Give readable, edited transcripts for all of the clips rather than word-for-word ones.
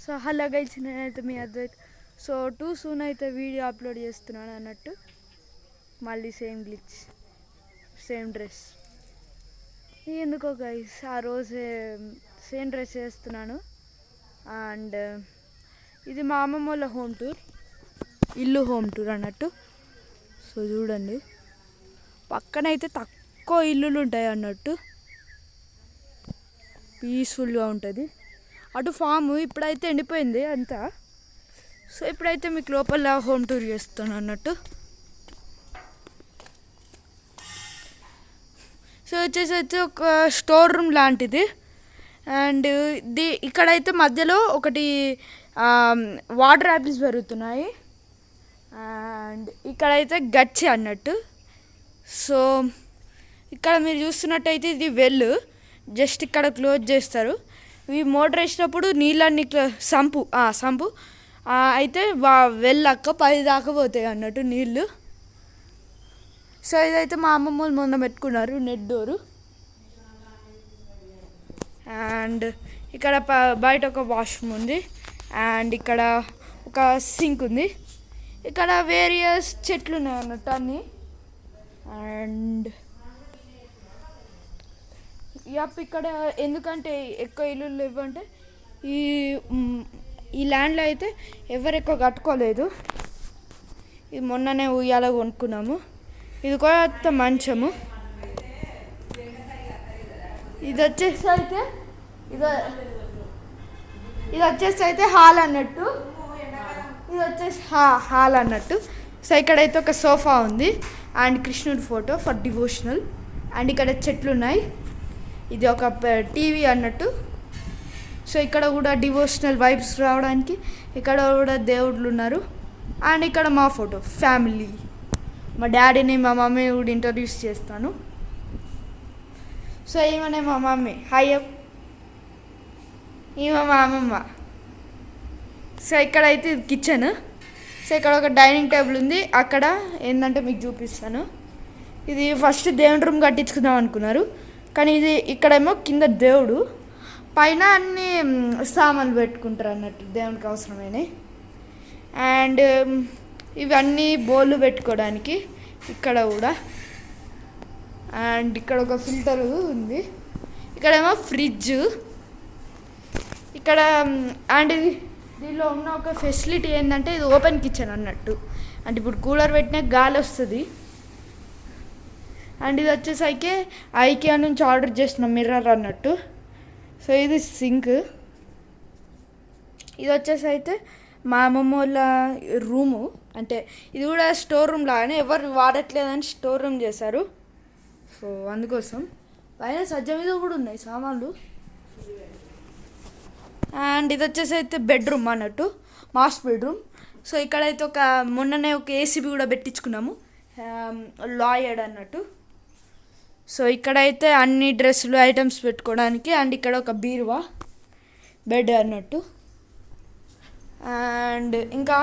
So hello guys, నేనైతే మీ Advait. So two soon అయితే video upload చేస్తున్నాను అన్నట్టు. మళ్ళీ సేమ్ గ్లిచ్, సేమ్ డ్రెస్. ఎందుకో గైస్ ఆ రోజే సేమ్ డ్రెస్ వేస్తున్నాను. అండ్ ఇది మా అమ్మమ్మ వాళ్ళ హోమ్ టూర్, ఇల్లు హోమ్ టూర్ అన్నట్టు. సో చూడండి, పక్కనైతే తక్కువ ఇల్లులు ఉంటాయి అన్నట్టు, పీస్ఫుల్గా ఉంటుంది. అటు ఫామ్ ఇప్పుడైతే ఎండిపోయింది అంతా. సో ఇప్పుడైతే మీకు లోపల హోమ్ టూర్ చేస్తాను అన్నట్టు. సో వచ్చేసి అయితే ఒక స్టోర్ రూమ్ లాంటిది. అండ్ ఇక్కడైతే మధ్యలో ఒకటి వాటర్ యాపిల్స్ పెరుగుతున్నాయి. అండ్ ఇక్కడైతే గచ్చి అన్నట్టు. సో ఇక్కడ మీరు చూస్తున్నట్టయితే ఇది వెల్, జస్ట్ ఇక్కడ క్లోజ్ చేస్తారు. ఈ మోటార్ వేసినప్పుడు నీళ్ళన్నీ సంపు అయితే వెళ్ళాక పై దాకా పోతాయి అన్నట్టు నీళ్ళు. సో ఇదైతే మా అమ్మమ్మ వాళ్ళు మొన్న పెట్టుకున్నారు నెట్ డోరు. అండ్ ఇక్కడ బయట ఒక వాష్రూమ్ ఉంది. అండ్ ఇక్కడ ఒక సింక్ ఉంది. ఇక్కడ వేరియస్ చెట్లు ఉన్నాయి అన్నట్టు అన్నీ. అండ్ ఇక్కడ ఎందుకంటే ఎక్కువ ఇల్లు లేవంటే ఈ ల్యాండ్లో అయితే ఎవరు ఎక్కువ కట్టుకోలేదు. ఇది మొన్ననే ఉయ్యాల కొనుక్కున్నాము. ఇది కొత్త మంచము. ఇది వచ్చేసి అయితే హాల్ అన్నట్టు. ఇది వచ్చేసి హాల్ అన్నట్టు. సో ఇక్కడైతే ఒక సోఫా ఉంది అండ్ కృష్ణుడి ఫోటో ఫర్ డివోషనల్. అండ్ ఇక్కడ చెట్లు ఉన్నాయి. ఇది ఒక టీవీ అన్నట్టు. సో ఇక్కడ కూడా డివోషనల్ వైబ్స్ రావడానికి ఇక్కడ కూడా దేవుళ్ళు ఉన్నారు. అండ్ ఇక్కడ మా ఫోటో ఫ్యామిలీ, మా డాడీని మా మమ్మీని కూడా ఇంట్రడ్యూస్ చేస్తాను. సో ఈమెనే మా మమ్మీ, హాయ్. ఈమె మా అమ్మమ్మ. సో ఇక్కడైతే ఇది కిచెన్. సో ఇక్కడ ఒక డైనింగ్ టేబుల్ ఉంది. అక్కడ ఏంటంటే మీకు చూపిస్తాను. ఇది ఫస్ట్ దేవుని రూమ్ కట్టించుకుందాం అనుకున్నారు, కానీ ఇది ఇక్కడేమో కింద దేవుడు, పైన అన్ని సామాన్లు పెట్టుకుంటారు అన్నట్టు దేవునికి అవసరమైనవి. అండ్ ఇవన్నీ బౌళ్ళు పెట్టుకోవడానికి ఇక్కడ కూడా. అండ్ ఇక్కడ ఒక ఫిల్టర్ ఉంది. ఇక్కడేమో ఫ్రిడ్జ్. ఇక్కడ అండ్ దీనిలో ఉన్న ఒక ఫెసిలిటీ ఏంటంటే ఇది ఓపెన్ కిచెన్ అన్నట్టు. అంటే ఇప్పుడు కూలర్ పెట్టినా గాలి వస్తుంది. అండ్ ఇది వచ్చేసరికి ఐకియా నుంచి ఆర్డర్ చేసిన మిర్రర్ అన్నట్టు. సో ఇది సింక్. ఇది వచ్చేసి అయితే మా అమ్మమ్మ వాళ్ళ రూము. అంటే ఇది కూడా స్టోర్ రూమ్ లాగానే, ఎవరు వాడట్లేదని స్టోర్ రూమ్ చేశారు. సో అందుకోసం పైన సజ్జ మీద కూడా ఉన్నాయి సామాన్లు. అండ్ ఇది వచ్చేసి అయితే బెడ్రూమ్ అన్నట్టు, మాస్టర్ బెడ్రూమ్. సో ఇక్కడైతే మొన్ననే ఒక ఏసీబీ కూడా పెట్టించుకున్నాము, లాయర్డ్ అన్నట్టు. సో ఇక్కడైతే అన్ని డ్రెస్సులు ఐటమ్స్ పెట్టుకోవడానికి. అండ్ ఇక్కడ ఒక బీరువా, బెడ్ అన్నట్టు. అండ్ ఇంకా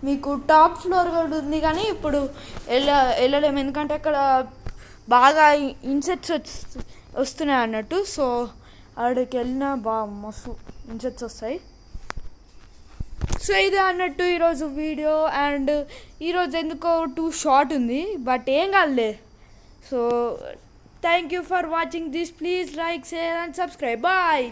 మీకు టాప్ ఫ్లోర్ కూడా ఉంది, కానీ ఇప్పుడు వెళ్ళలేము ఎందుకంటే అక్కడ బాగా ఇన్సెక్ట్స్ వస్తున్నాయి అన్నట్టు. సో అక్కడికి వెళ్ళినా మస్తు ఇన్సెక్ట్స్ వస్తాయి. సో ఇదే అన్నట్టు ఈరోజు వీడియో. అండ్ ఈరోజు ఎందుకో టూ షార్ట్ ఉంది, బట్ ఏం కాదులే. So thank you for watching this. Please like, share and subscribe. Bye.